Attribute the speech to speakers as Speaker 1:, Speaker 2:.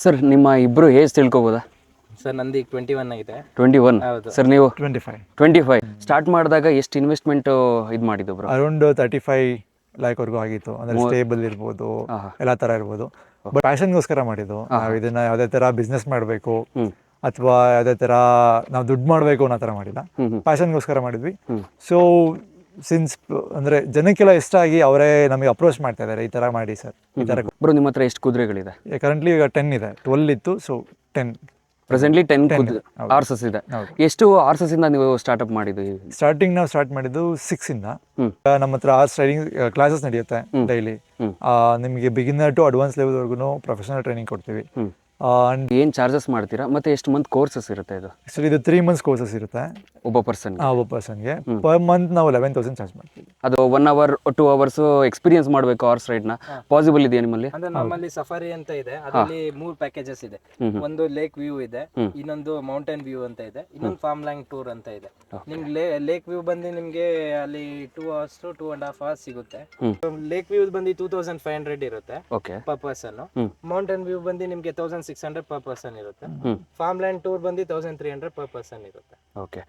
Speaker 1: Sir ನಿಮ್ಮ ಇಬ್ಬರು age ತಿಳ್ಕೊಬೋದಾ?
Speaker 2: Sir ನಂದು ಈಗ 21 ಆಗಿದೆ.
Speaker 1: 21.
Speaker 2: ಹೌದು.
Speaker 1: ಸರ್ ನೀವು
Speaker 3: 25
Speaker 1: 25. ಸ್ಟಾರ್ಟ್ ಮಾಡಿದಾಗ ಎಷ್ಟು ಇನ್ವೆಸ್ಟ್ಮೆಂಟ್ ಇದು ಮಾಡಿದ್ದು ಬ್ರೋ?
Speaker 3: ಅರೌಂಡ್ 35 ಲ್ಯಾಕ್ವರೆಗೂ ಆಗಿತ್ತು. ಅಂದರೆ ಸ್ಟೇಬಲ್ ಇರ್ಬೋದು, ಎಲ್ಲ ಥರ ಇರ್ಬೋದು. ಬಟ್ ಪ್ಯಾಷನ್ಗೋಸ್ಕರ ಮಾಡಿದ್ದು. ನಾವು ಇದನ್ನು ಯಾವುದೇ ಥರ ಬಿಸ್ನೆಸ್ ಮಾಡಬೇಕು ಅಥವಾ ಯಾವುದೇ ಥರ ನಾವು ದುಡ್ಡು ಮಾಡಬೇಕು ಅನ್ನೋ ಥರ ಮಾಡಿಲ್ಲ. ಪ್ಯಾಷನ್ಗೋಸ್ಕರ ಮಾಡಿದ್ವಿ. ಸೊ ಸಿನ್ಸ್ ಅಂದರೆ ಜನಕ್ಕೆಲ್ಲ ಇಷ್ಟ ಆಗಿ ಅವರೇ ನಮಗೆ ಅಪ್ರೋಚ್ ಮಾಡ್ತಾ ಇದ್ದಾರೆ, ಈ ಥರ ಮಾಡಿ ಸರ್, ಈ ಥರ.
Speaker 1: ಬ್ರೋ ನಿಮ್ಮ ಹತ್ರ ಎಷ್ಟು ಕುದುರೆಗಳಿದೆ?
Speaker 3: ಕರೆಂಟ್ಲಿ ಈಗ 10 ಇದೆ. 12 ಇತ್ತು, ಸೊ 10.
Speaker 1: ಪ್ರೆಸೆಂಟ್ಲಿ 10 ಹಾರ್ಸಸ್ ಇದೆ.
Speaker 3: ಹೌದು.
Speaker 1: ಎಷ್ಟು ಹಾರ್ಸಸ್ ಇಂದ ನೀವು ಸ್ಟಾರ್ಟ್ಅಪ್ ಮಾಡಿದ್ದು?
Speaker 3: ನಾವು ಸ್ಟಾರ್ಟ್ ಮಾಡಿದ್ದು 6 ಇಂದ. ನಮ್ಮ ಹತ್ರ ಹಾರ್ಸ್ ಟ್ರೈನಿಂಗ್ ಕ್ಲಾಸಸ್ ನಡೆಯುತ್ತೆ ಡೈಲಿ. ನಿಮಗೆ ಬಿಗಿನರ್ ಟು ಅಡ್ವಾನ್ಸ್ ಲೆವೆಲ್ವರೆಗೂ ಪ್ರೊಫೆಷನಲ್ ಟ್ರೈನಿಂಗ್ ಕೊಡ್ತೀವಿ.
Speaker 1: ಅಂಡ್ ಏನು ಚಾರ್ಜಸ್ ಮಾಡ್ತೀರಾ ಮತ್ತೆ ಎಷ್ಟು ಮಂತ್ ಕೋರ್ಸಸ್ ಇರುತ್ತೆ ಇದು?
Speaker 3: ಆಕ್ಚುಲಿ ಇದು 3 months ಕೋರ್ಸಸ್ ಇರುತ್ತೆ
Speaker 1: ಒಬ್ಬ ಪರ್ಸನ್.
Speaker 3: ಒಬ್ಬ ಪರ್ಸನ್ಗೆ ಪರ್ ಮಂತ್ ನಾವು 11,000 ಚಾರ್ಜ್ ಮಾಡ್ತೀವಿ.
Speaker 1: ಅದು 1 hour 2 hours ಎಕ್ಸ್ಪೀರಿಯನ್ಸ್ ಮಾಡಬೇಕು ಹಾರ್ಸ್ ರೈಡ್ನ. ಪಾಸಿಬಲ್ ಇದೆಯಾ ನಿಮ್ಮಲ್ಲಿ?
Speaker 2: ಅಂದ್ರೆ ನಮ್ಮಲ್ಲಿ ಸಫಾರಿ ಅಂತ ಇದೆ, ಅದರಲ್ಲಿ 3 ಪ್ಯಾಕೇಜಸ್ ಇದೆ. ಒಂದು ಲೇಕ್ ವ್ಯೂ ಇದೆ, ಇನ್ನೊಂದು ಮೌಂಟೇನ್ ವ್ಯೂ ಅಂತ ಇದೆ, ಇನ್ನೊಂದು ಫಾರ್ಮ್ ಲ್ಯಾಂಡ್ ಟೂರ್ ಅಂತ ಇದೆ. ನಿಮ್ಗೆ ಲೇಕ್ ವ್ಯೂ ಬಂದು ನಿಮ್ಗೆ ಅಲ್ಲಿ 2 hours to 2.5 hours ಸಿಗುತ್ತೆ. ಲೇಕ್ ವ್ಯೂ ಬಂದು 2,500 ಇರುತ್ತೆ
Speaker 1: okay
Speaker 2: per person. Mountain view ಬಂದು ನಿಮ್ಗೆ 1,600 ಪರ್ ಪರ್ಸನ್ ಇರುತ್ತೆ. ಫಾರ್ಮ್ ಲ್ಯಾಂಡ್ ಟೂರ್ ಬಂದು 1,300 ಪರ್ ಪರ್ಸನ್ ಇರುತ್ತೆ.
Speaker 1: ಓಕೆ.